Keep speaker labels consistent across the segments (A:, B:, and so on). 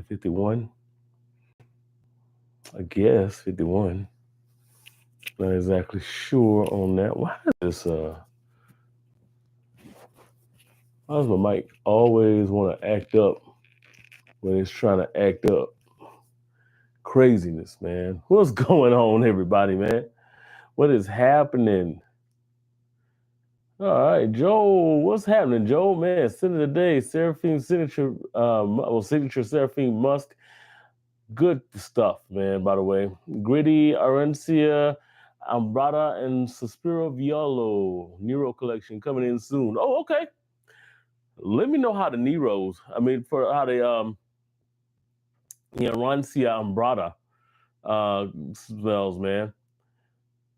A: 51? I guess 51. Not exactly sure on that. Why does my mic always want to act up when it's trying to act up? Craziness, man. What's going on, everybody, man? What is happening? All right, Joe, what's happening, Joe? Man, scent of the day, Seraphine signature Seraphine Musk. Good stuff, man, by the way. Gritty, Arancia, Ambrata, and Suspiro Violo. Nero collection coming in soon. Oh, okay. Let me know how the Neros, for how they, Arancia Ambrata smells, man.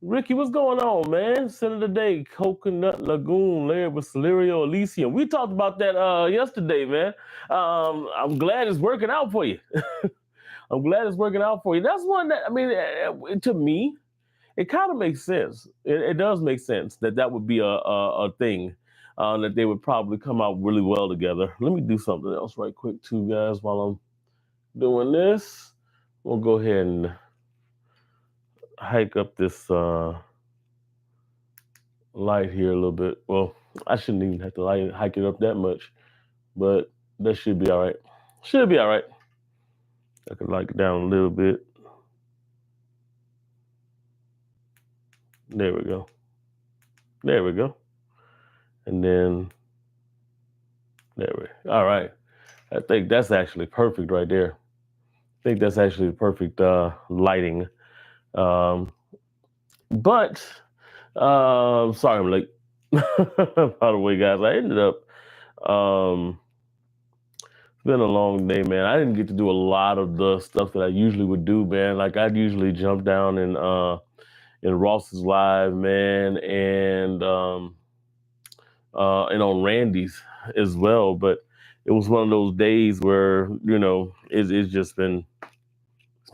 A: Ricky, what's going on, man? Scent of the day, Coconut Lagoon, layered with Celerio Elysium. We talked about that yesterday, man. I'm glad it's working out for you. I'm glad it's working out for you. That's one that, to me, it kind of makes sense. It does make sense that would be a thing that they would probably come out really well together. Let me do something else right quick, too, guys, while I'm doing this. We'll go ahead and hike up this light here a little bit. Well, I shouldn't even have to hike it up that much, but that should be all right. Should be all right. I can like it down a little bit. There we go. There we go. And then all right. I think that's actually perfect right there. I think that's actually perfect lighting. But sorry I'm late. By the way, guys, I ended up it's been a long day, man. I didn't get to do a lot of the stuff that I usually would do, man. Like I'd usually jump down in Ross's live, man, and on Randy's as well. But it was one of those days where, it's just been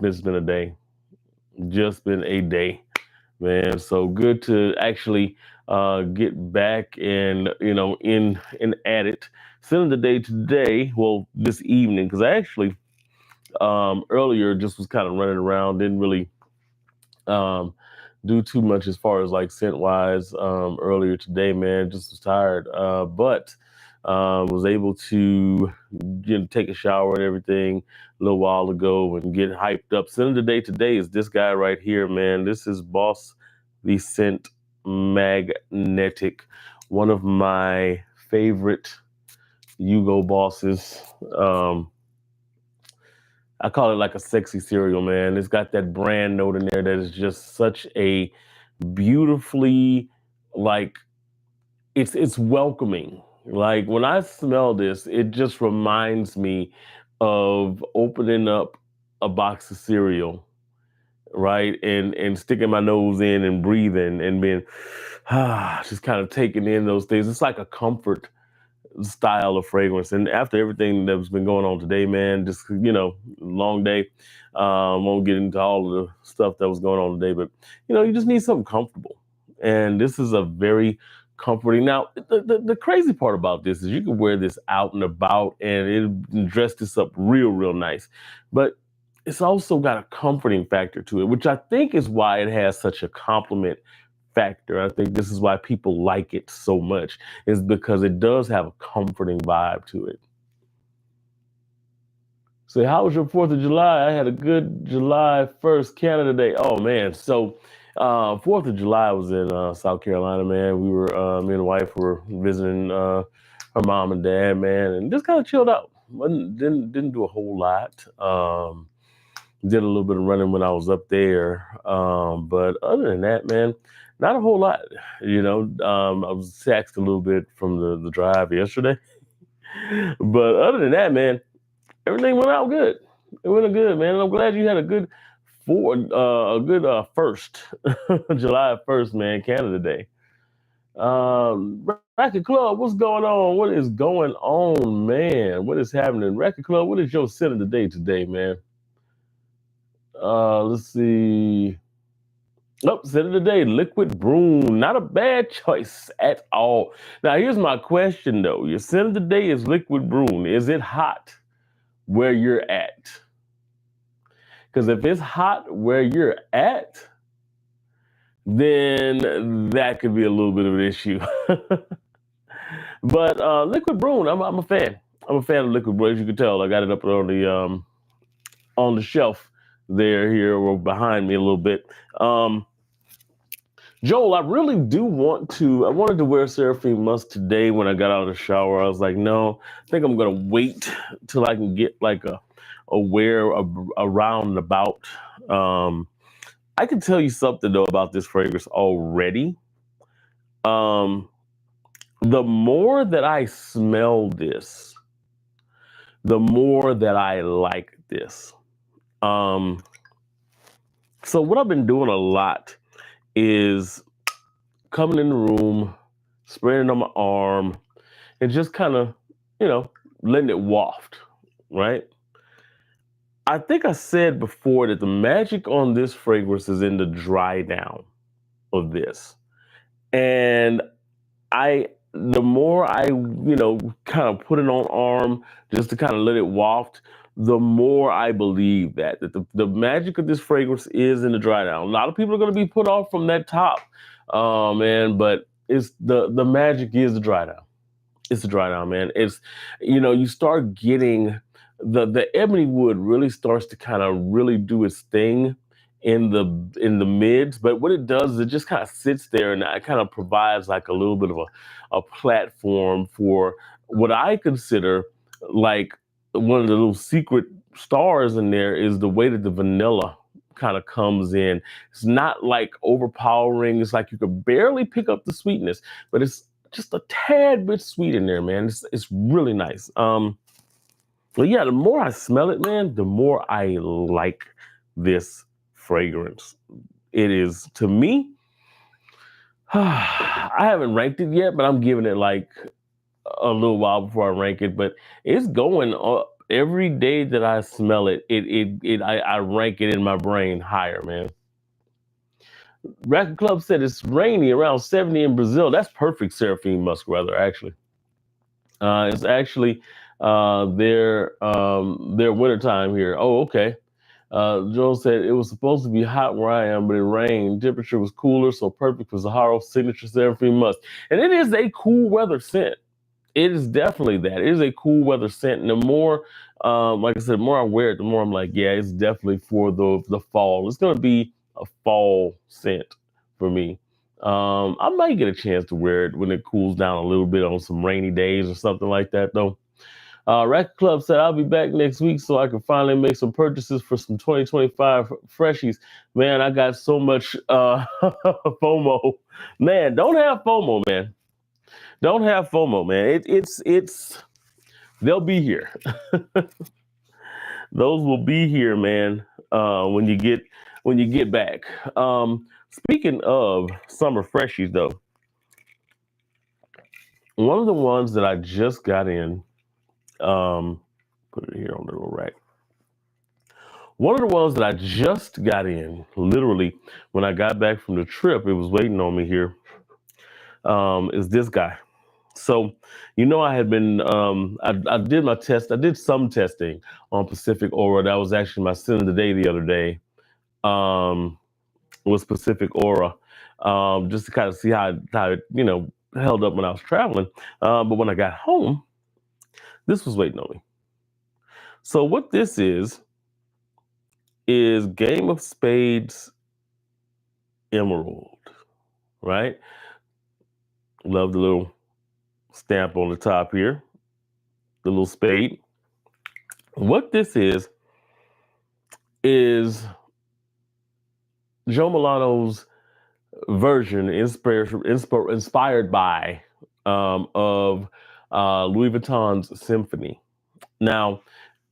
A: a day. Just been a day, man. So good to actually get back and, in at it. Send the day today, well, this evening, because I actually earlier just was kind of running around, didn't really do too much as far as like scent wise earlier today, man. Just was tired, but was able to take a shower and everything a little while ago and get hyped up. Scent of the day today is this guy right here, man. This is Boss the Scent Magnetic, one of my favorite Hugo Bosses. I call it like a sexy cereal, man. It's got that brand note in there that is just such a beautifully, like, it's welcoming. Like when I smell this, it just reminds me of opening up a box of cereal, right? And sticking my nose in and breathing and being just kind of taking in those things. It's like a comfort style of fragrance. And after everything that's been going on today, man, just, long day. Won't get into all of the stuff that was going on today, but, you just need something comfortable. And this is a very comforting. Now, the crazy part about this is you can wear this out and about and it dress this up real nice. But it's also got a comforting factor to it, which I think is why it has such a compliment factor. I think this is why people like it so much, is because it does have a comforting vibe to it. So how was your 4th of July? I had a good July 1st Canada Day. Oh man. So 4th of July was in South Carolina, man. We were, me and the wife were visiting her mom and dad, man, and just kind of chilled out. Didn't do a whole lot. Did a little bit of running when I was up there. But other than that, man, not a whole lot. I was taxed a little bit from the drive yesterday. But other than that, man, everything went out good. It went good, man. And I'm glad you had a good first July 1st, man, Canada Day. Racket Club, what's going on? What is going on, man? What is happening? Racket Club, what is your scent of the day today, man? Let's see. Scent of the day, liquid broom. Not a bad choice at all. Now, here's my question, though. Your scent of the day is liquid broom. Is it hot? where you're at. Because if it's hot where you're at, then that could be a little bit of an issue. But liquid broom, I'm a fan. I'm a fan of liquid broom. As you can tell, I got it up on the shelf there here or behind me a little bit. Joel, I really do want to. I wanted to wear Seraphine Musk today when I got out of the shower. I was like, no, I think I'm gonna wait till I can get like a wear around and about. I can tell you something though about this fragrance already. Um, the more that I smell this, the more that I like this. So what I've been doing a lot is coming in the room, spraying it on my arm, and just kind of, letting it waft, right? I think I said before that the magic on this fragrance is in the dry down of this. And the more I, kind of put it on arm just to kind of let it waft, the more I believe that the magic of this fragrance is in the dry down. A lot of people are going to be put off from that top, man, but it's the magic is the dry down. It's the dry down, man. It's, you start getting the ebony wood really starts to kind of really do its thing in the mids, but what it does is it just kind of sits there and it kind of provides like a little bit of a platform for what I consider like one of the little secret stars in there is the way that the vanilla kind of comes in. It's not like overpowering. It's like you could barely pick up the sweetness, but it's just a tad bit sweet in there, man. It's really nice. But yeah, the more I smell it, man, the more I like this fragrance. It is, to me, I haven't ranked it yet, but I'm giving it like a little while before I rank it. But it's going up every day that I smell it. I rank it in my brain higher, man. Racket Club said it's rainy around 70 in Brazil. That's perfect Seraphine Musk weather, actually. It's actually their winter time here. Oh, okay. Joel said it was supposed to be hot where I am, but it rained. Temperature was cooler, so perfect for Zaharo's signature Seraphine Musk. And it is a cool weather scent. It is definitely that. It is a cool weather scent. And the more, like I said, the more I wear it, the more I'm like, yeah, it's definitely for the fall. It's going to be a fall scent for me. I might get a chance to wear it when it cools down a little bit on some rainy days or something like that, though. Racket Club said, I'll be back next week so I can finally make some purchases for some 2025 freshies. Man, I got so much FOMO. Man, don't have FOMO, man. Don't have FOMO, man. It's they'll be here. Those will be here, man. When you get back. Speaking of summer freshies, though, one of the ones that I just got in, put it here on the little rack. One of the ones that I just got in, literally, when I got back from the trip, it was waiting on me here, is this guy. So, I had been, I did my test. I did some testing on Pacific Aura. That was actually my sin of the day the other day, was Pacific Aura, just to kind of see how it, held up when I was traveling. But when I got home, this was waiting on me. So what this is Game of Spades Emerald, right? Love the little stamp on the top here, the little spade. What this is Joe Milano's version, inspired by of Louis Vuitton's Symphony. Now,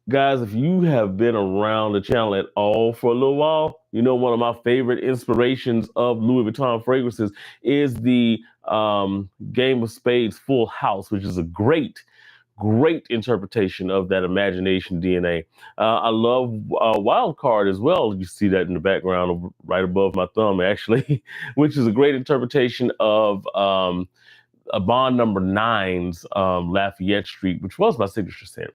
A: guys, if you have been around the channel at all for a little while, one of my favorite inspirations of Louis Vuitton fragrances is the Game of Spades Full House, which is a great interpretation of that imagination DNA. I love Wild Card as well. You see that in the background right above my thumb, actually, which is a great interpretation of a Bond number 9's Lafayette Street, which was my signature scent.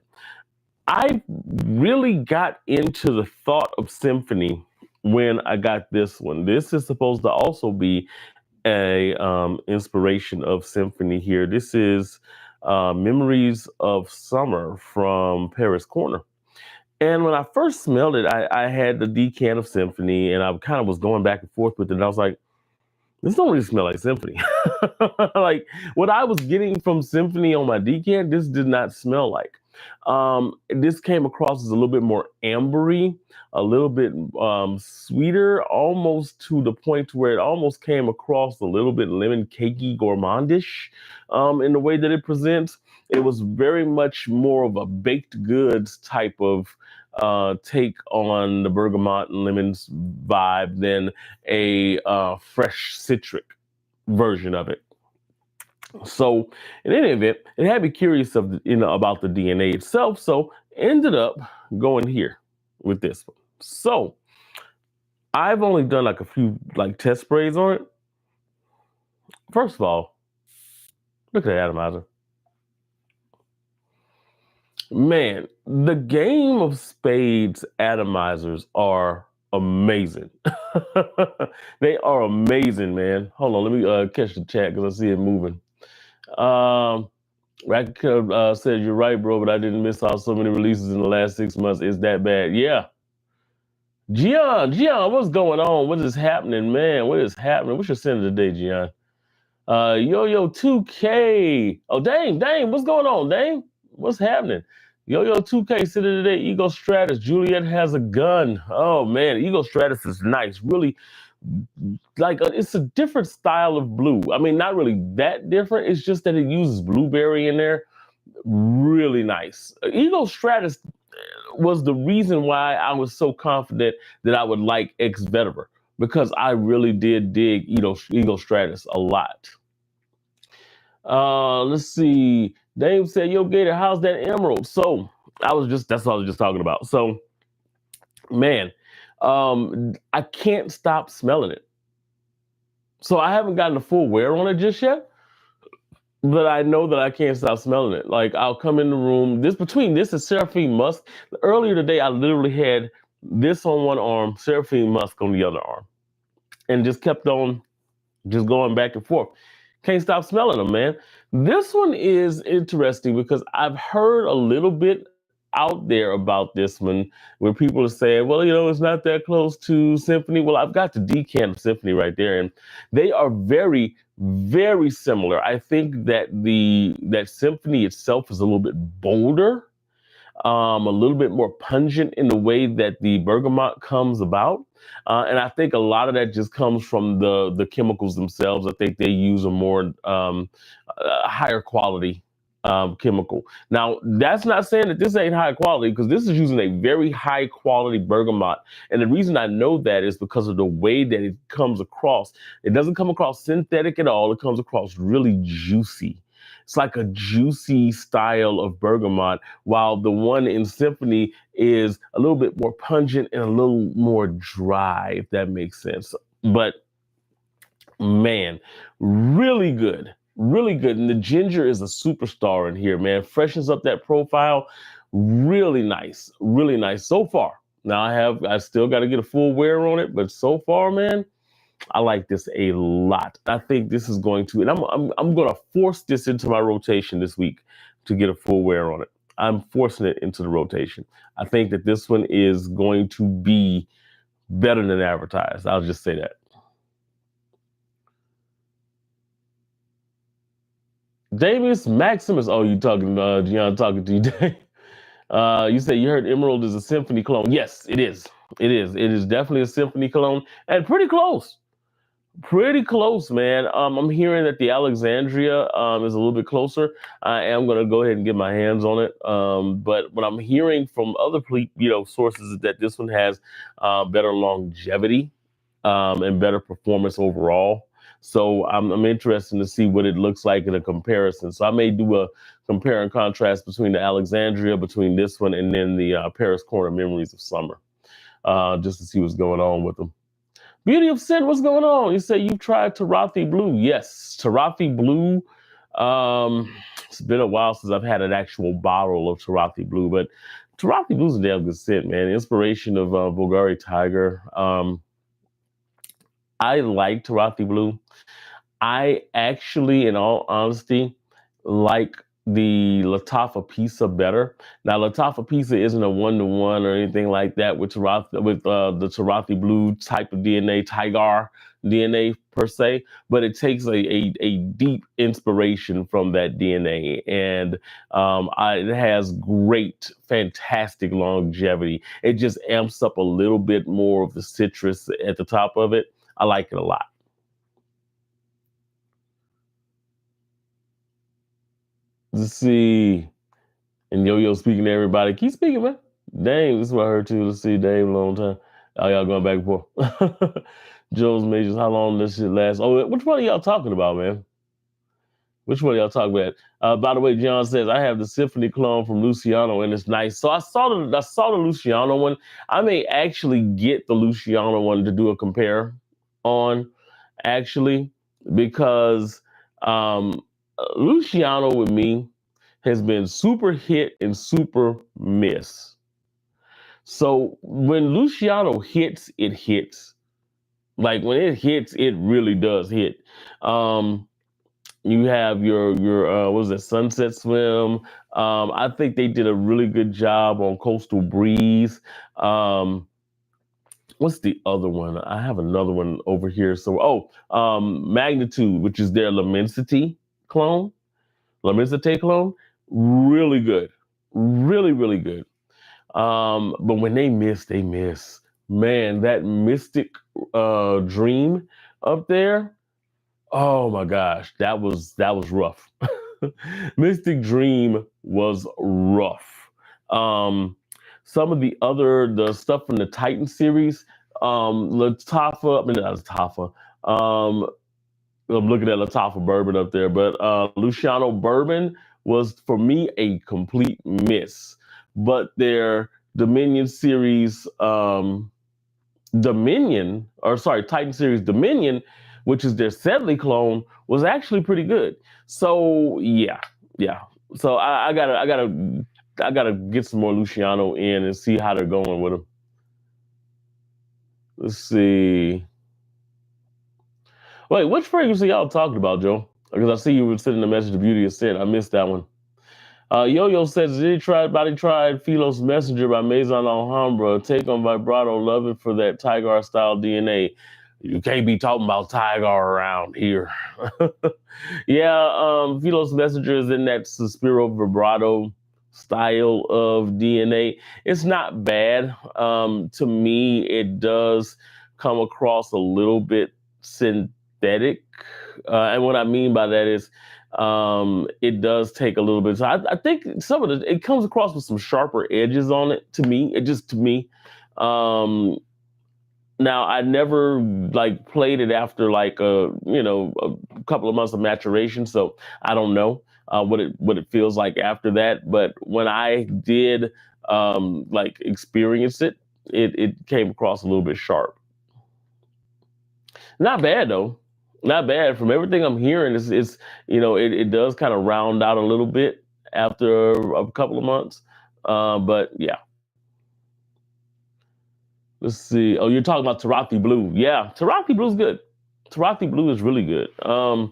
A: I really got into the thought of symphony when I got this one. This is supposed to also be a inspiration of symphony here. This is Memories of Summer from Paris Corner. And when I first smelled it, I had the decant of symphony, and I kind of was going back and forth with it. And I was like, this don't really smell like symphony. Like what I was getting from symphony on my decant, this did not smell like. This came across as a little bit more ambery, a little bit sweeter, almost to the point where it almost came across a little bit lemon cakey, gourmandish in the way that it presents. It was very much more of a baked goods type of take on the bergamot and lemons vibe than a fresh citric version of it. So, in any event, it had me curious of about the DNA itself. So, ended up going here with this one. So, I've only done like a few like test sprays on it. First of all, look at the atomizer. Man, the game of spades atomizers are amazing. They are amazing, man. Hold on, let me catch the chat because I see it moving. Racket says you're right, bro, but I didn't miss out so many releases in the last 6 months. Is that bad? Yeah. Gian, what's going on? What is happening, man? What is happening? What's your sender today, Gian? Yo 2K. Oh, Dame, what's going on, Dame? What's happening? Yo 2K sitting today. Ego Stratus. Juliet has a gun. Oh man, Ego Stratus is nice. Really, like it's a different style of blue. I mean, not really that different. It's just that it uses blueberry in there. Really nice. Ego Stratus was the reason why I was so confident that I would like Ex Vetiver because I really did dig Ego Stratus a lot. Let's see. Dave said, "Yo, Gator, how's that emerald?" So that's what I was just talking about. So, man, I can't stop smelling it. So I haven't gotten a full wear on it just yet, but I know that I can't stop smelling it. Like I'll come in the room. Between this and Seraphine Musk. Earlier today, I literally had this on one arm, Seraphine Musk on the other arm, and just kept on just going back and forth. Can't stop smelling them, man. This one is interesting because I've heard a little bit out there about this one where people are saying, well, it's not that close to Symphony. Well, I've got the decant of Symphony right there, and they are very, very similar. I think that that Symphony itself is a little bit bolder, a little bit more pungent in the way that the bergamot comes about. And I think a lot of that just comes from the chemicals themselves. I think they use a more higher quality chemical. Now, that's not saying that this ain't high quality because this is using a very high quality bergamot. And the reason I know that is because of the way that it comes across. It doesn't come across synthetic at all. It comes across really juicy. It's like a juicy style of bergamot, while the one in Symphony is a little bit more pungent and a little more dry, if that makes sense. But man, really good. Really good. And the ginger is a superstar in here, man. Freshens up that profile. Really nice. Really nice so far. Now I still got to get a full wear on it, but so far, man, I like this a lot. I think this is going to, and I'm going to force this into my rotation this week to get a full wear on it. I'm forcing it into the rotation. I think that this one is going to be better than advertised. I'll just say that. Davis Maximus. Oh, you talking, Gian talking to you, Dave. You say you heard Emerald is a Symphony clone. Yes, it is. It is. It is definitely a Symphony clone and pretty close. Pretty close, man. I'm hearing that the Alexandria is a little bit closer. I am going to go ahead and get my hands on it. But what I'm hearing from other sources is that this one has better longevity and better performance overall. So I'm interested to see what it looks like in a comparison. So I may do a compare and contrast between the Alexandria, between this one, and then the Paris Corner Memories of Summer, just to see what's going on with them. Beauty of Sin, what's going on? You say you've tried Tarathi Blue. Yes, Tarathi Blue. It's been a while since I've had an actual bottle of Tarathi Blue, but Taratti Blue's a damn good scent, man. Inspiration of Bulgari Tiger. I like Taratti Blue. I actually, in all honesty, like the Lattafa pizza better. Now, Lattafa pizza isn't a one-to-one or anything like that with the Taratti Blue type of DNA, Tiger DNA per se, but it takes a deep inspiration from that DNA, and it has great, fantastic longevity. It just amps up a little bit more of the citrus at the top of it. I like it a lot. Let's see. And Yo Yo speaking to everybody. Keep speaking, man. Dang, this is what I heard too. Let's see, Dave, a long time. Oh, y'all going back and forth. Joe's Majors, how long does shit last? Oh, which one are y'all talking about, man? Which one are y'all talking about? By the way, John says I have the Symphony clone from Luciano and it's nice. So I saw the Luciano one. I may actually get the Luciano one to do a compare on, actually, because Luciano with me has been super hit and super miss. So when Luciano hits, it hits. Like when it hits, it really does hit. Um, you have your what was it, Sunset Swim. I think they did a really good job on Coastal Breeze. Um, what's the other one? I have another one over here. So Magnitude, which is their clone, Lamensite clone, really good, really really good. But when they miss, they miss. Man, that Mystic Dream up there. Oh my gosh, that was rough. Mystic Dream was rough. Um, some of the stuff from the Titan series, Lattafa, I mean not Lattafa. I'm looking at Lattafa Bourbon up there, but Luciano Bourbon was for me a complete miss. But their Dominion series, Titan series Dominion, which is their Sedley clone, was actually pretty good. So yeah. So I gotta get some more Luciano in and see how they're going with them. Let's see. Wait, which fragrance are y'all talking about, Joe? Because I see you were sending a message to Beauty of Sin. I missed that one. Yo-Yo says, did he try, Body tried Philos Messenger by Maison Alhambra. Take on Vibrato, love it for that Tiger style DNA. You can't be talking about Tiger around here. Yeah, Philos Messenger is in that Suspiro Vibrato style of DNA. It's not bad. To me, it does come across a little bit synthetic. And what I mean by that is it does take a little bit. So I think it comes across with some sharper edges on it to me. Now I never like played it after like a couple of months of maturation, so I don't know what it feels like after that. But when I did like experience it, it came across a little bit sharp. Not bad though. Not bad. From everything I'm hearing, it does kind of round out a little bit after a couple of months. But yeah, let's see. Oh, you're talking about Taratti Blue. Yeah, Taratti Blue's good. Taratti Blue is really good. I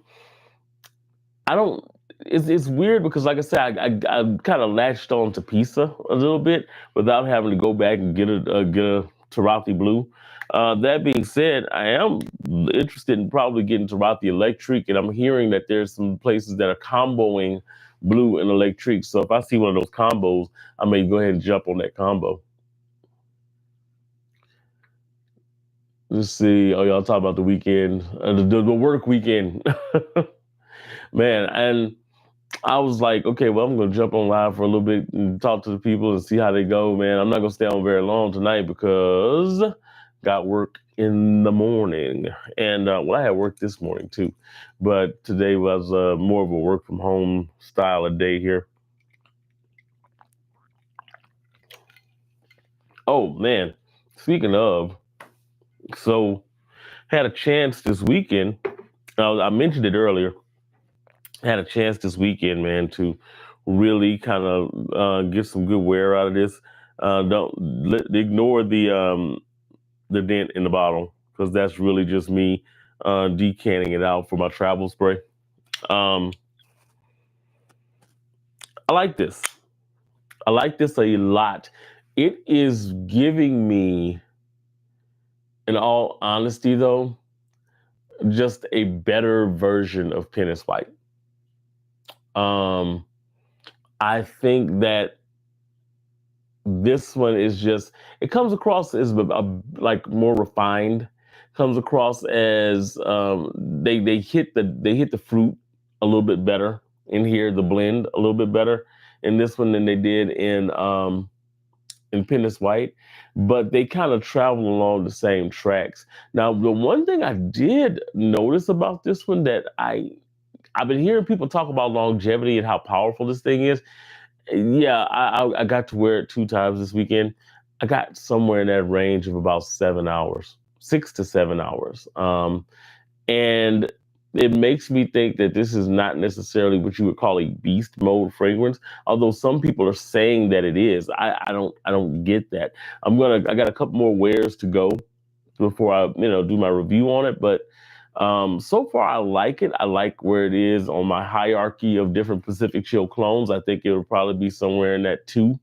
A: don't. It's weird because, like I said, I kind of latched on to pizza a little bit without having to go back and get a Taratti Blue. That being said, I am interested in probably getting Taratti Electric, and I'm hearing that there's some places that are comboing blue and electric. So if I see one of those combos, I may go ahead and jump on that combo. Let's see. Oh, y'all talk about the weekend, the work weekend, man. And I was like, okay, well, I'm gonna jump on live for a little bit and talk to the people and see how they go, man. I'm not gonna stay on very long tonight because got work in the morning, and well, I had work this morning too, but today was more of a work from home style of day here. Oh man, speaking of, so had a chance this weekend. I mentioned it earlier. Had a chance this weekend, man, to really kind of get some good wear out of this. Don't ignore the dent in the bottle because that's really just me decanting it out for my travel spray. Um, I like this. I like this a lot. It is giving me, in all honesty, though, just a better version of Pinnis White. Um, I think that this one is just, it comes across as like more refined. Comes across as they hit the fruit a little bit better in here, the blend a little bit better in this one than they did in Pinnis White, but they kind of travel along the same tracks. Now, the one thing I did notice about this one that I've been hearing people talk about longevity and how powerful this thing is. Yeah, I got to wear it 2 times this weekend. I got somewhere in that range of about 7 hours, 6 to 7 hours. And it makes me think that this is not necessarily what you would call a beast mode fragrance, although some people are saying that it is. I don't get that. I got a couple more wears to go before I do my review on it, but so far I like it. I like where it is on my hierarchy of different Pacific Chill clones. I think it would probably be somewhere in that 2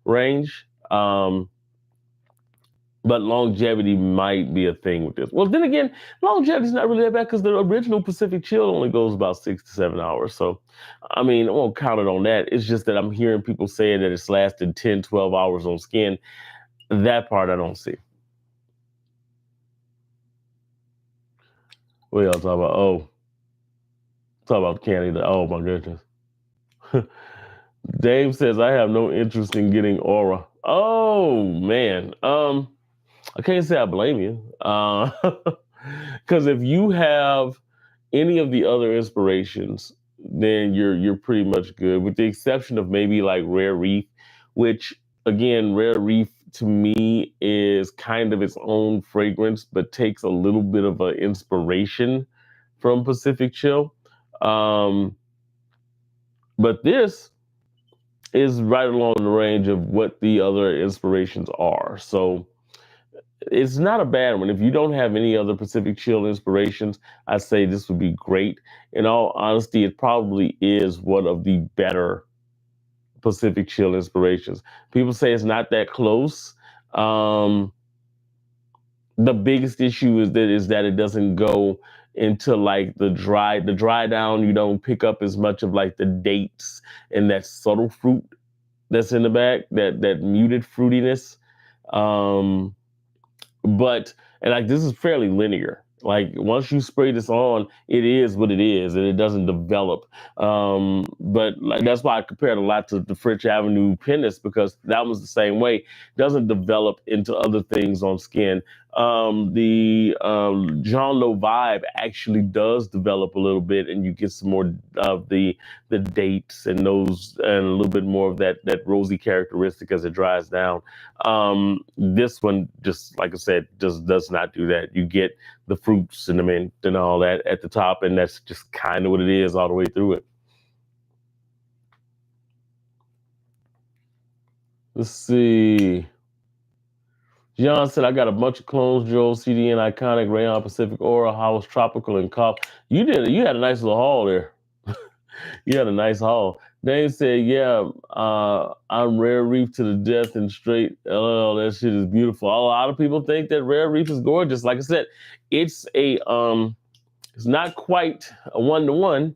A: range. But longevity might be a thing with this. Well, then again, longevity is not really that bad because the original Pacific Chill only goes about 6 to 7 hours. So, I mean, I won't count it on that. It's just that I'm hearing people saying that it's lasted 10, 12 hours on skin. That part I don't see. What y'all talking about? Oh, talk about Canada. Oh, my goodness. Dave says, I have no interest in getting aura. Oh, man. I can't say I blame you. Because if you have any of the other inspirations, then you're pretty much good, with the exception of maybe like Rare Reef, which again, Rare Reef to me is kind of its own fragrance, but takes a little bit of an inspiration from Pacific Chill. Um, but this is right along the range of what the other inspirations are. So it's not a bad one. If you don't have any other Pacific Chill inspirations, I say this would be great. In all honesty, it probably is one of the better Pacific Chill inspirations. People say it's not that close. Um, the biggest issue is that it doesn't go into like the dry down. You don't pick up as much of like the dates and that subtle fruit that's in the back, that muted fruitiness. Um, but and like this is fairly linear. Like once you spray this on, it is what it is, and it doesn't develop. But like that's why I compared a lot to the French Avenue Pinnis, because that was the same way. It doesn't develop into other things on skin. The Jean Lo vibe actually does develop a little bit, and you get some more of the dates and those, and a little bit more of that rosy characteristic as it dries down. This one, just like I said, just does not do that. You get the fruits and the mint and all that at the top, and that's just kind of what it is all the way through it. Let's see. John said, I got a bunch of clones, Joel, CDN, Iconic, Rayon, Pacific Aura, House, Tropical, and Cough. You had a nice little haul there. You had a nice haul. Dave said, yeah, I'm Rare Reef to the death and straight. Oh, that shit is beautiful. A lot of people think that Rare Reef is gorgeous. Like I said, it's it's not quite a 1-to-1.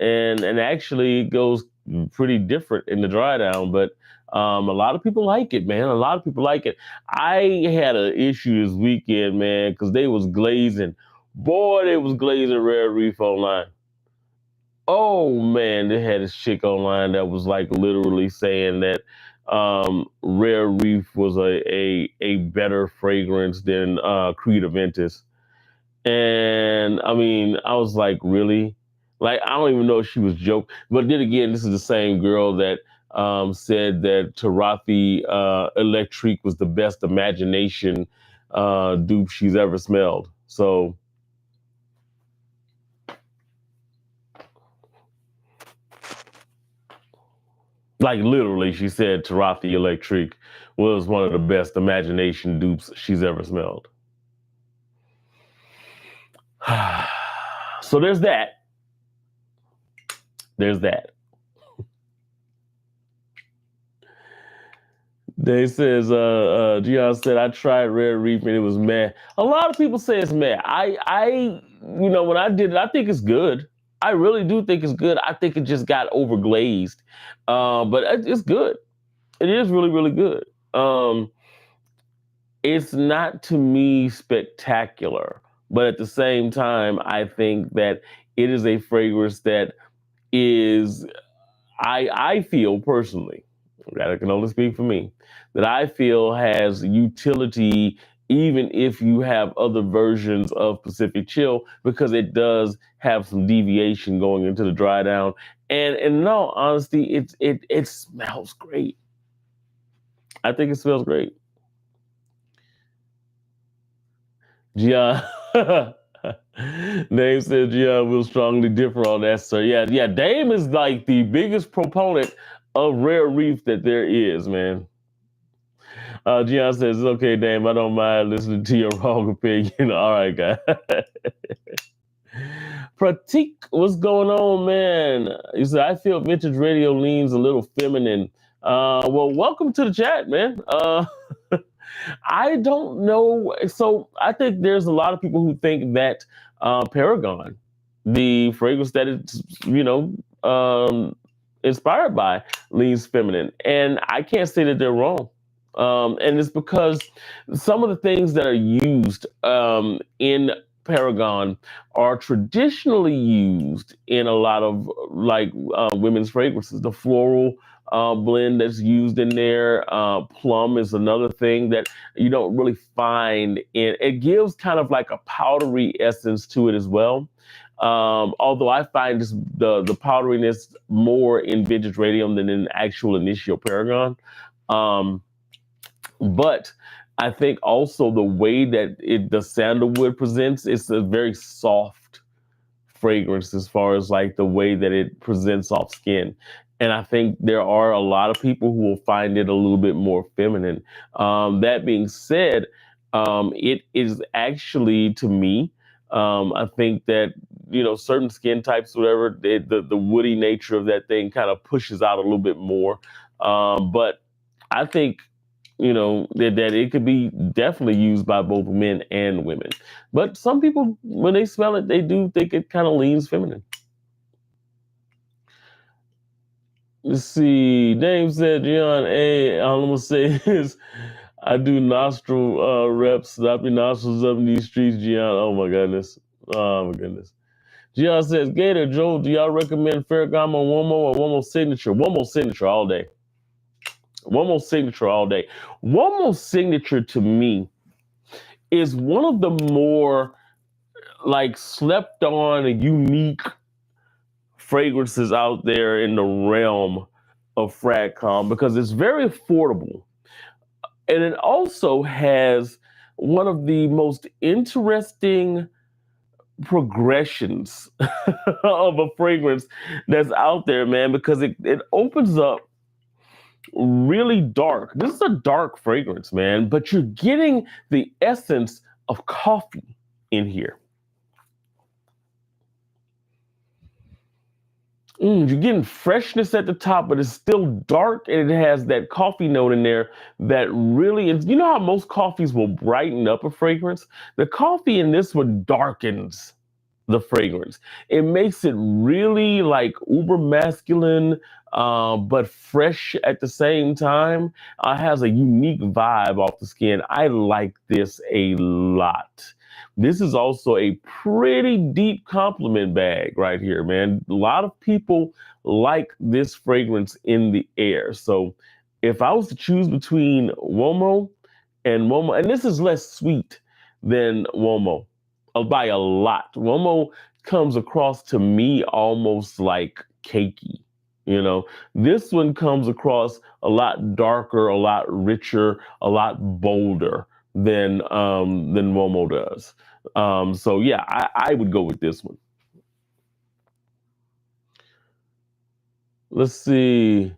A: And actually goes pretty different in the dry down, but a lot of people like it, man. A lot of people like it. I had an issue this weekend, man, because they was glazing. Boy, they was glazing Rare Reef online. Oh man, they had this chick online that was like literally saying that Rare Reef was a better fragrance than Creed Aventus. And I mean, I was like, really? Like, I don't even know if she was joking. But then again, this is the same girl that said that Tarafi Electrique was the best imagination dupe she's ever smelled. So, Like literally, she said Tarathy Electric was one of the best imagination dupes she's ever smelled. So there's that. There's that. They says, Gian said, I tried Red Reef and it was meh. A lot of people say it's meh. When I did it, I think it's good. I really do think it's good. I think it just got overglazed. But it's good. It is really, really good. It's not to me spectacular, but at the same time, I think that it is a fragrance that is, I feel personally, that I can only speak for me, that I feel has utility even if you have other versions of Pacific Chill, because it does have some deviation going into the dry down. And in all honesty, it smells great. I think it smells great. Gian. Dame said Gian will strongly differ on that, sir. Yeah. Dame is like the biggest proponent of Rare Reef that there is, man. Gian says, it's okay, Dame. I don't mind listening to your wrong opinion. All right, guys. Pratik, what's going on, man? He said, I feel vintage radio leans a little feminine. Well, welcome to the chat, man. I don't know. So I think there's a lot of people who think that Paragon, the fragrance that it's, inspired by, leans feminine. And I can't say that they're wrong. And it's because some of the things that are used in Paragon are traditionally used in a lot of women's fragrances. The floral blend that's used in there. Plum is another thing that you don't really find in. It gives kind of like a powdery essence to it as well. Although I find the powderiness more in vintage radium than in actual Initio Paragon. But I think also the way that the sandalwood presents, it's a very soft fragrance as far as like the way that it presents off skin. And I think there are a lot of people who will find it a little bit more feminine. That being said, it is actually, to me, I think that, certain skin types, whatever, the woody nature of that thing kind of pushes out a little bit more. But I think, that it could be definitely used by both men and women. But some people, when they smell it, they do think it kind of leans feminine. Let's see. Dame said, John, hey, I'm going to say this. I do nostril reps, stopping nostrils up in these streets, Gian. Oh, my goodness. Oh, my goodness. Gian says, Gator, Joe, do y'all recommend Ferragamo, Womo, or Womo Signature? Womo Signature all day. Womo Signature all day. Womo Signature to me is one of the more like slept on and unique fragrances out there in the realm of Fragcom, because it's very affordable. And it also has one of the most interesting progressions of a fragrance that's out there, man, because it opens up really dark. This is a dark fragrance, man, but you're getting the essence of coffee in here. You're getting freshness at the top, but it's still dark, and it has that coffee note in there that really is. You know how most coffees will brighten up a fragrance? The coffee in this one darkens the fragrance. It makes it really like uber masculine, but fresh at the same time. Has a unique vibe off the skin. I like this a lot. This is also a pretty deep compliment bag right here, man. A lot of people like this fragrance in the air. So if I was to choose between Womo, and this is less sweet than Womo by a lot. Womo comes across to me almost like cakey. This one comes across a lot darker, a lot richer, a lot bolder than Womo does. So yeah, I would go with this one. Let's see.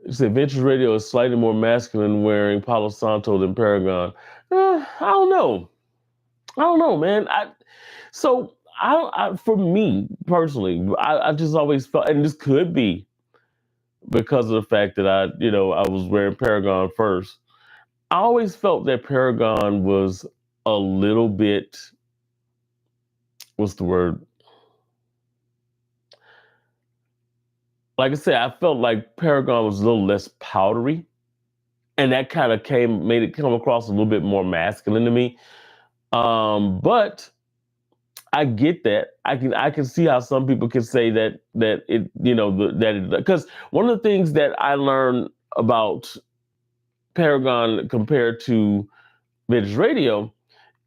A: You said Vintage Radio is slightly more masculine wearing Palo Santo than Paragon. I don't know. I don't know, man. So for me personally, I just always felt, and this could be because of the fact that I was wearing Paragon first. I always felt that Paragon was a little bit, what's the word? Like I said, I felt like Paragon was a little less powdery, and that kind of made it come across a little bit more masculine to me. But I get that. I can see how some people can say that it because one of the things that I learned about Paragon compared to Vintage Radio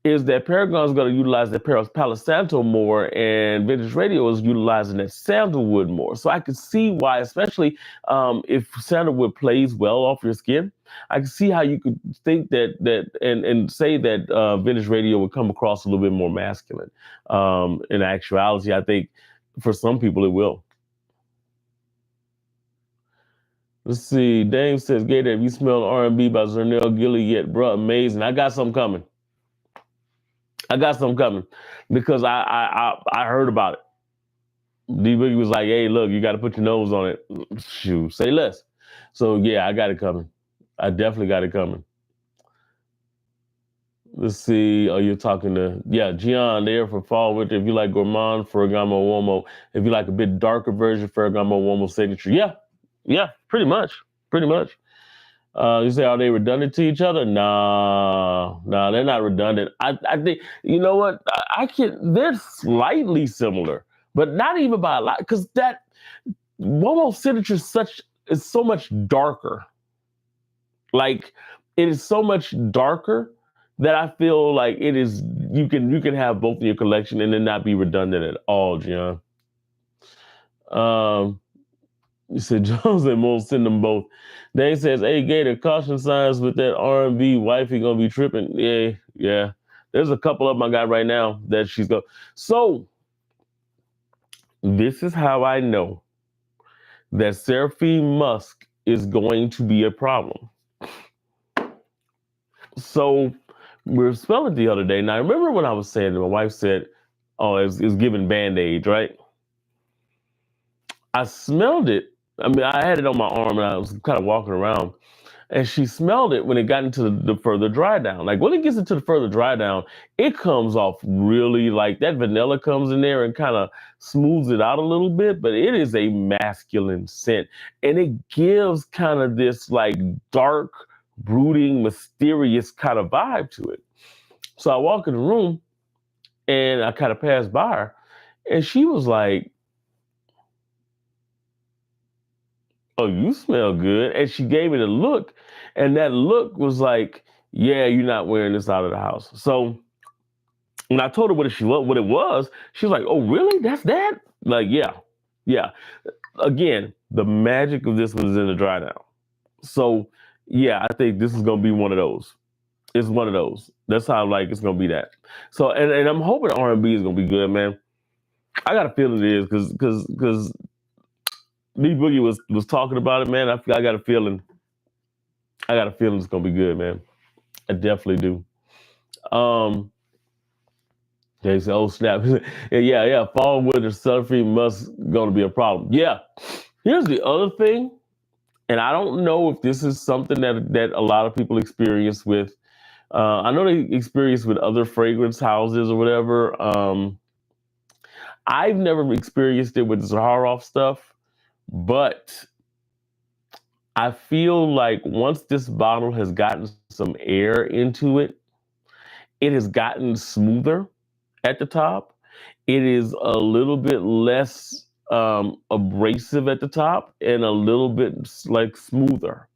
A: is that Paragon's going to utilize the Palo Santo more, and Vintage Radio is utilizing that sandalwood more. So I can see why, especially if sandalwood plays well off your skin, I can see how you could think and say that Vintage Radio would come across a little bit more masculine. In actuality, I think for some people it will. Let's see. Dame says, Gator, have you smelled R&B by Zernell Gilly yet? Bro, amazing. I got something coming. Because I heard about it. D Boogie was like, hey, look, you got to put your nose on it. Shoot, say less. So, yeah, I got it coming. I definitely got it coming. Let's see. Oh, you're talking to, Gian there for fall, winter. If you like Gourmand, Ferragamo Uomo. If you like a bit darker version, Ferragamo Uomo Signature. Yeah, pretty much. You say, are they redundant to each other? Nah, they're not redundant. I think, you know what? They're slightly similar, but not even by a lot, because that Momo Signature is so much darker. Like, it is so much darker that I feel like it is, you can have both in your collection and then not be redundant at all, John. You said Jones and Mo send them both. Dane says, hey, Gator, caution signs with that R&B wifey gonna be tripping. Yeah. There's a couple of them I got right now that she's going. So this is how I know that Seraphine Musk is going to be a problem. So we were smelling the other day. Now, I remember when I was saying that my wife said, oh, it's giving Band-Aid, right? I smelled it. I mean, I had it on my arm and I was kind of walking around, and she smelled it when it got into the further dry down. Like when it gets into the further dry down, it comes off really, like that vanilla comes in there and kind of smooths it out a little bit, but it is a masculine scent. And it gives kind of this like dark, brooding, mysterious kind of vibe to it. So I walk in the room and I kind of passed by her, and she was like, oh, you smell good. And she gave it a look. And that look was like, yeah, you're not wearing this out of the house. So when I told her what it was, she was like, oh, really? That's that? Like, yeah. Again, the magic of this was in the dry down. So yeah, I think this is going to be one of those. It's one of those. That's how like it's going to be that. So, and I'm hoping R&B is going to be good, man. I got a feeling it is because D Boogie was talking about it, man. I got a feeling. It's gonna be good, man. I definitely do. They say, "Oh snap!" yeah. Fall, winter, Seraphine Musk gonna be a problem. Yeah. Here's the other thing, and I don't know if this is something that a lot of people experience with. I know they experience with other fragrance houses or whatever. I've never experienced it with Zaharoff stuff. But I feel like once this bottle has gotten some air into it, it has gotten smoother at the top. It is a little bit less abrasive at the top and a little bit like smoother.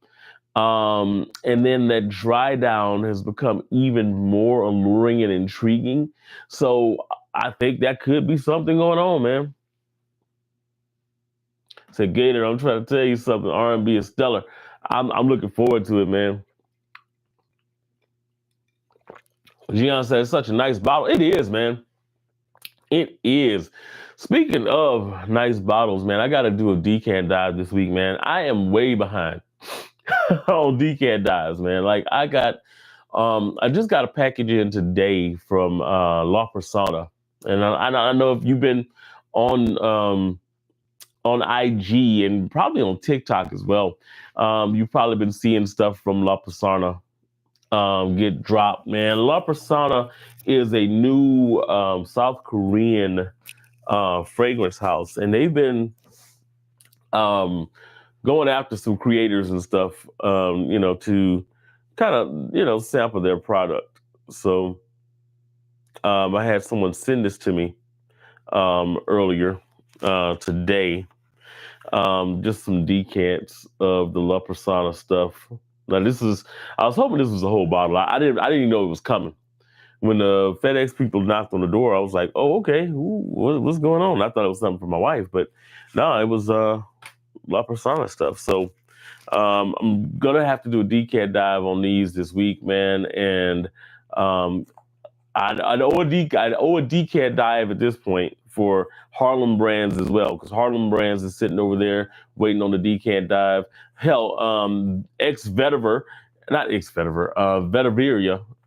A: And then that dry down has become even more alluring and intriguing. So I think that could be something going on, man. Say, Gator, I'm trying to tell you something. R&B is stellar. I'm looking forward to it, man. Gian said, it's such a nice bottle. It is, man. It is. Speaking of nice bottles, man, I got to do a decant dive this week, man. I am way behind. on decant dives, man. Like I just got a package in today from La Persona, and I know if you've been on on IG and probably on TikTok as well, you've probably been seeing stuff from La Persona get dropped, man. La Persona is a new South Korean fragrance house, and they've been um, going after some creators and stuff, to kind of, sample their product. So I had someone send this to me earlier today. Just some decants of the La Persona stuff. Now I was hoping this was a whole bottle. I didn't even know it was coming. When the FedEx people knocked on the door, I was like, oh, okay, what's going on? I thought it was something for my wife, but no, it was La Persona stuff. So I'm gonna have to do a decant dive on these this week, man. And um, I owe a decant dive at this point for Harlem Brands as well, because Harlem Brands is sitting over there waiting on the decant dive. Hell, Vetiveria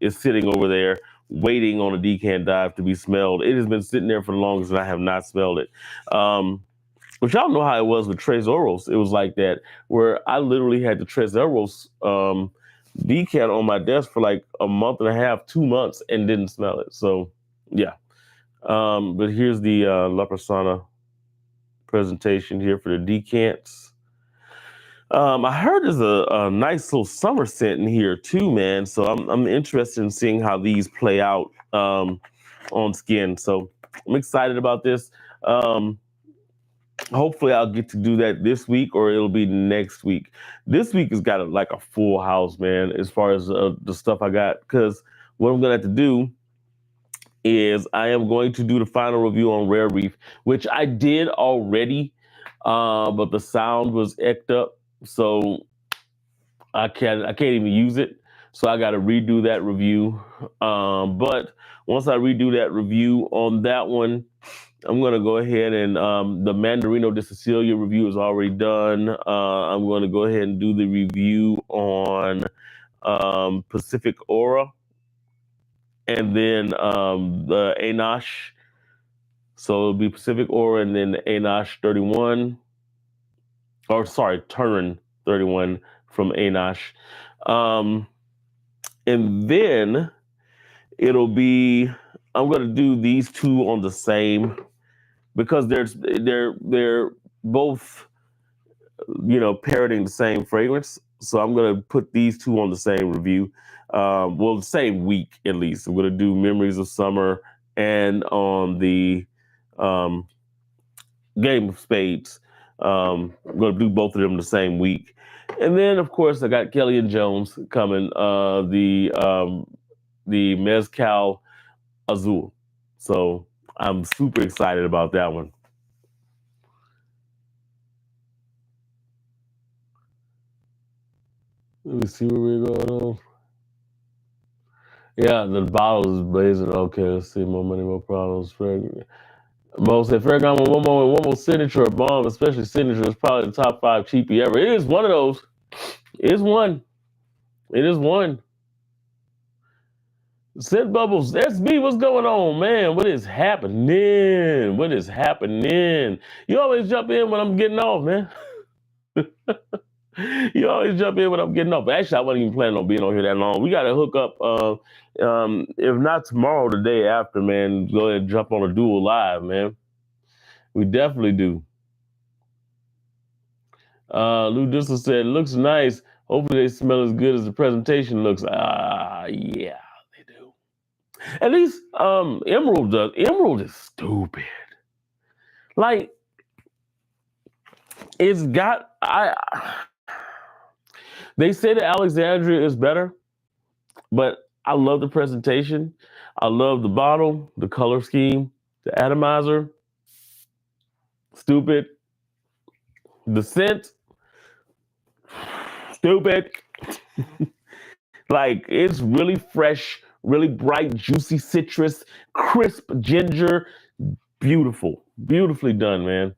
A: is sitting over there waiting on a decant dive to be smelled. It has been sitting there for the longest, and I have not smelled it. Which y'all know how it was with Tres Oros. It was like that, where I literally had the Tres Oros decant on my desk for like a month and a half, 2 months, and didn't smell it. So, yeah. But here's the La Persona presentation here for the decants. I heard there's a nice little summer scent in here too, man. So I'm interested in seeing how these play out on skin. So I'm excited about this. Hopefully I'll get to do that this week, or it'll be next week. This week has got a full house, man, as far as the stuff I got. Because what I'm gonna have to do is I am going to do the final review on Rare Reef, which I did already, but the sound was ecked up, so I can't even use it. So I got to redo that review. But once I redo that review on that one, I'm going to go ahead and the Mandarino de Sicilia review is already done. I'm going to go ahead and do the review on Pacific Aura, and then the Anash. So it'll be Pacific Aura and then the Anash 31. Or sorry, Turin 31 from Anash. And then it'll be, I'm going to do these two on the same, because they're both, parroting the same fragrance. So I'm going to put these two on the same review. The same week at least. I'm going to do Memories of Summer and on the Game of Spades. I'm going to do both of them the same week. And then, of course, I got Kelly and Jones coming, the Mezcal Azul. So I'm super excited about that one. Let me see where we're going on. Yeah, the bottle is blazing. Okay, let's see. More money, more problems. Mo said Ferragamo one more signature or bomb, especially signature, is probably the top 5 cheapie ever. It is one of those. It is one. It is one. Scent Bubbles, that's me. What's going on, man? What is happening? What is happening? You always jump in when I'm getting off, man. You always jump in when I'm getting off. Actually, I wasn't even planning on being on here that long. We got to hook up, if not tomorrow, the day after, man. Go ahead and jump on a dual live, man. We definitely do. Lou Dissel said, looks nice. Hopefully they smell as good as the presentation looks. Yeah, they do. At least Emerald does. Emerald is stupid. Like, it's got they say that Alexandria is better, but I love the presentation. I love the bottle, the color scheme, the atomizer. Stupid. The scent. Stupid. Like, it's really fresh, really bright, juicy citrus, crisp ginger. Beautiful. Beautifully done, man.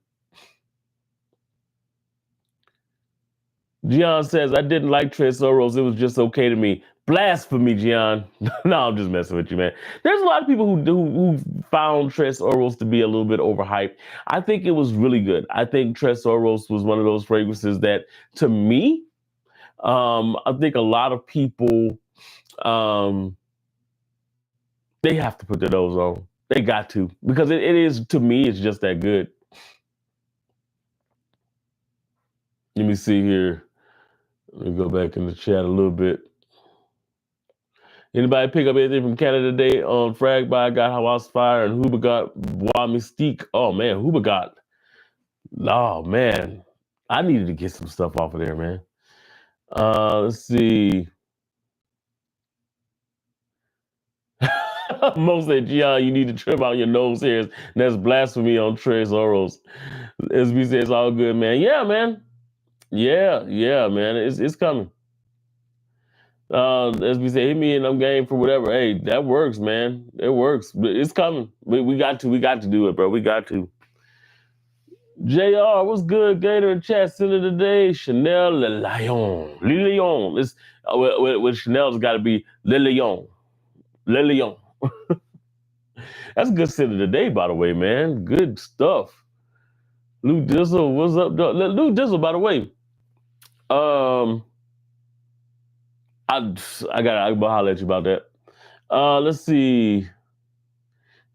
A: Gian says, I didn't like Tres Oros. It was just okay to me. Blasphemy, Gian. No, I'm just messing with you, man. There's a lot of people who found Tres Oros to be a little bit overhyped. I think it was really good. I think Tres Oros was one of those fragrances that, to me, I think a lot of people, um, they have to put their nose on. They got to, because it is, to me, it's just that good. Let me see here. Let me go back in the chat a little bit. Anybody pick up anything from Canada today on Frag by Got Hawas Fire and Huba got Bois Mystique? Oh man, Huba got. Oh man, I needed to get some stuff off of there, man. Let's see. Most said, Gian, you need to trim out your nose hairs. That's blasphemy on Tres Oros. SB says it's all good, man. Yeah, man. Yeah, man. It's coming. As we say, hit me and I'm game for whatever. Hey, that works, man. It works. It's coming. We got to do it, bro. We got to. JR, what's good? Gator and chat center today. Chanel Le Lion. Le Lion. It's with Chanel's got to be Le Lion. Le Lion. That's a good center today, by the way, man. Good stuff. Lou Dizzle, what's up? Lou Dizzle, by the way. I'll holler at you about that. Let's see.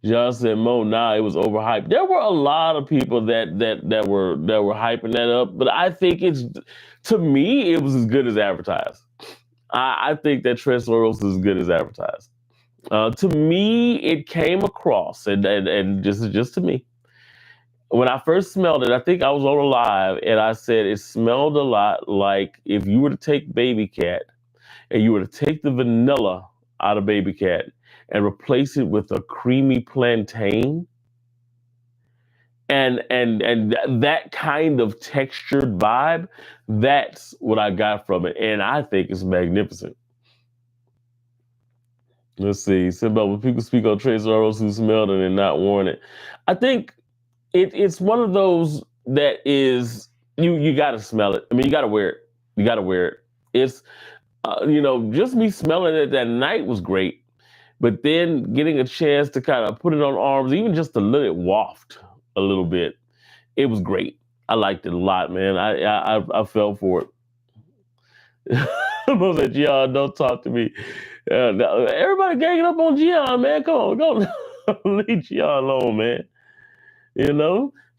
A: John said, Mo, nah, it was overhyped. There were a lot of people that were hyping that up, but I think to me, it was as good as advertised. I think that Tres Oros is as good as advertised. To me, it came across, and just to me, when I first smelled it, I think I was on a live, and I said it smelled a lot like if you were to take Baby Cat and you were to take the vanilla out of Baby Cat and replace it with a creamy plantain, and that kind of textured vibe, that's what I got from it, and I think it's magnificent. Let's see. Simba, when people speak on Tres Oros who smelled it and not worn it, I think it's one of those that is you got to smell it. I mean, you got to wear it. You got to wear it. It's just me smelling it that night was great, but then getting a chance to kind of put it on arms, even just to let it waft a little bit, it was great. I liked it a lot, man. I fell for it. Most said, Gian, don't talk to me. Everybody ganging up on Gian, man. Come on, go leave Gian alone, man.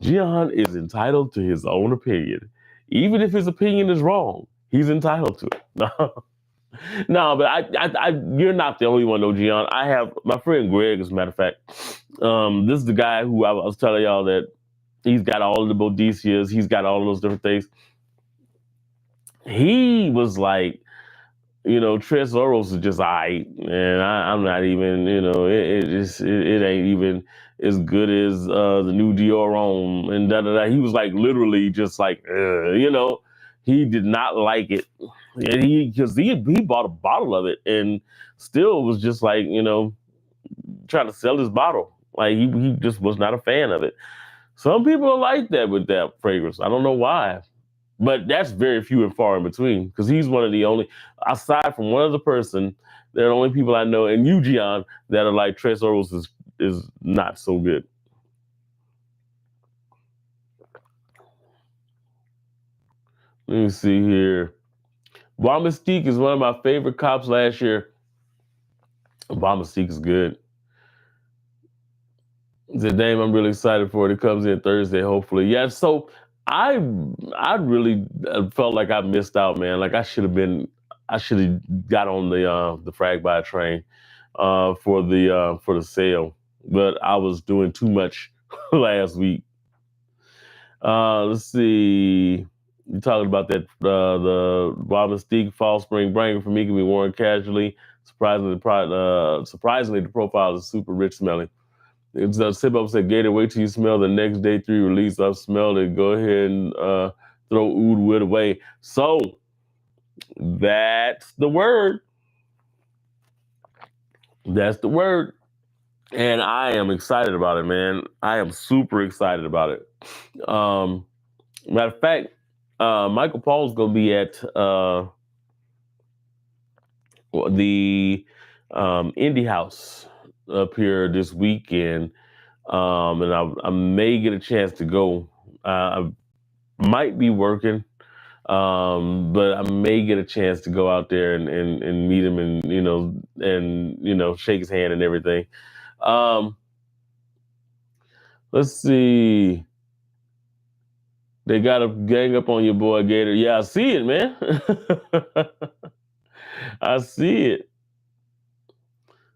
A: Gian is entitled to his own opinion. Even if his opinion is wrong, he's entitled to it. No, but you're not the only one, though, Gian. I have my friend Greg, as a matter of fact. This is the guy who I was telling y'all that he's got all of the Bodicias. He's got all of those different things. He was like, Tres Oros is just aight, and I'm not even, it ain't even as good as the new Dior Homme and da. He was like literally just like, he did not like it, and because he bought a bottle of it and still was just like, trying to sell his bottle. Like he just was not a fan of it. Some people are like that with that fragrance. I don't know why. But that's very few and far in between, because he's one of the only, aside from one other person, they're the only people I know, and you, Gian, that are like Tres Oros is not so good. Let me see here. Bois Mystique is one of my favorite cops last year. Bois Mystique is good. The name I'm really excited for it. It comes in Thursday, hopefully. Yeah, so I really felt like I missed out, man. Like I should have got on the Frag By train for the sale, but I was doing too much last week. Let's see. You're talking about that the Bois Mystique Fall Spring Banger for me can be worn casually. Surprisingly, the profile is super rich smelling. It's Sip Up said, Gator, wait till you smell the next day 3 release. I've smelled it. Go ahead and throw Oud Wood away. So that's the word. That's the word. And I am excited about it, man. I am super excited about it. Matter of fact, Michael Paul's gonna be at the Indie House up here this weekend, and I may get a chance to go. I might be working, but I may get a chance to go out there and meet him and shake his hand and everything. Um, let's see. They got a gang up on your boy Gator. Yeah, I see it, man. I see it.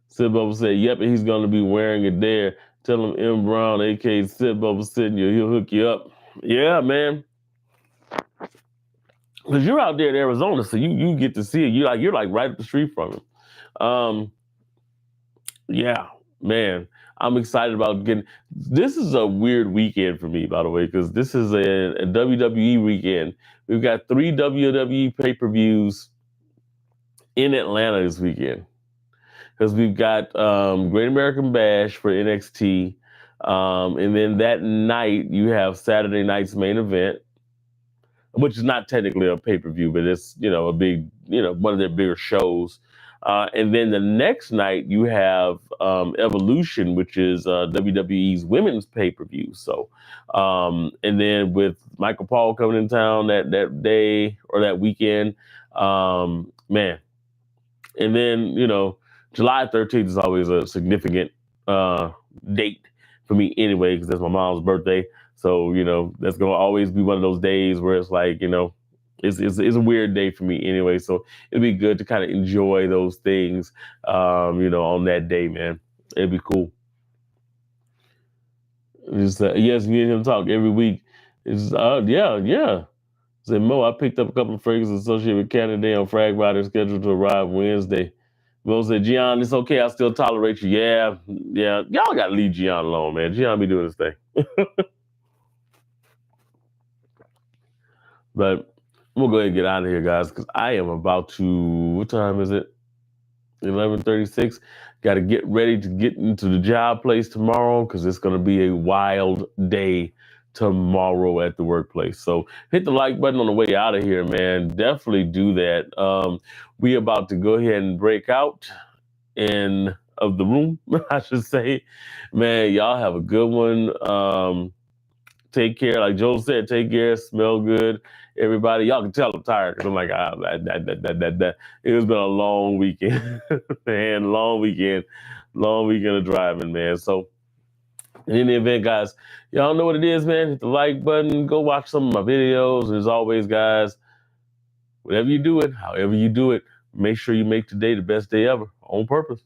A: Sid Bubble said, yep, and he's going to be wearing it there. Tell him M. Brown, a.k.a. Sid Bubble, sitting you. He'll hook you up. Yeah, man. Because you're out there in Arizona, so you get to see it. You're like right up the street from him. Yeah, man. I'm excited about getting. This is a weird weekend for me, by the way, because this is a WWE weekend. We've got 3 WWE pay-per-views in Atlanta this weekend. Because we've got Great American Bash for NXT, and then that night you have Saturday night's main event, which is not technically a pay-per-view, but it's a big one of their bigger shows. And then the next night you have Evolution, which is WWE's women's pay-per-view. So, and then with Michael Paul coming in town that day or that weekend, man. And then July 13th is always a significant date for me anyway, because that's my mom's birthday. So, that's going to always be one of those days where it's like, it's a weird day for me anyway. So it'd be good to kind of enjoy those things, on that day, man. It'd be cool. Just, yes, me and him talk every week. It's, yeah. Said, Mo, I picked up a couple of fragrances associated with Canada on Frag Rider scheduled to arrive Wednesday. Mo said, Gian, it's okay. I still tolerate you. Yeah. Y'all got to leave Gian alone, man. Gian be doing his thing. But I'm going to go ahead and get out of here, guys, because I am about to, what time is it? 11:36. Got to get ready to get into the job place tomorrow because it's going to be a wild day tomorrow at the workplace. So hit the like button on the way out of here, man. Definitely do that. We about to go ahead and break out of the room, I should say. Man, y'all have a good one. Take care. Like Joel said, take care, smell good. Everybody, y'all can tell I'm tired because I'm like, that. It has been a long weekend, man. Long weekend of driving, man. So, in any event, guys, y'all know what it is, man. Hit the like button. Go watch some of my videos. And as always, guys, whatever you do it, however you do it, make sure you make today the best day ever on purpose.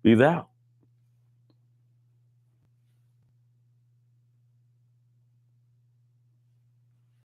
A: Peace out.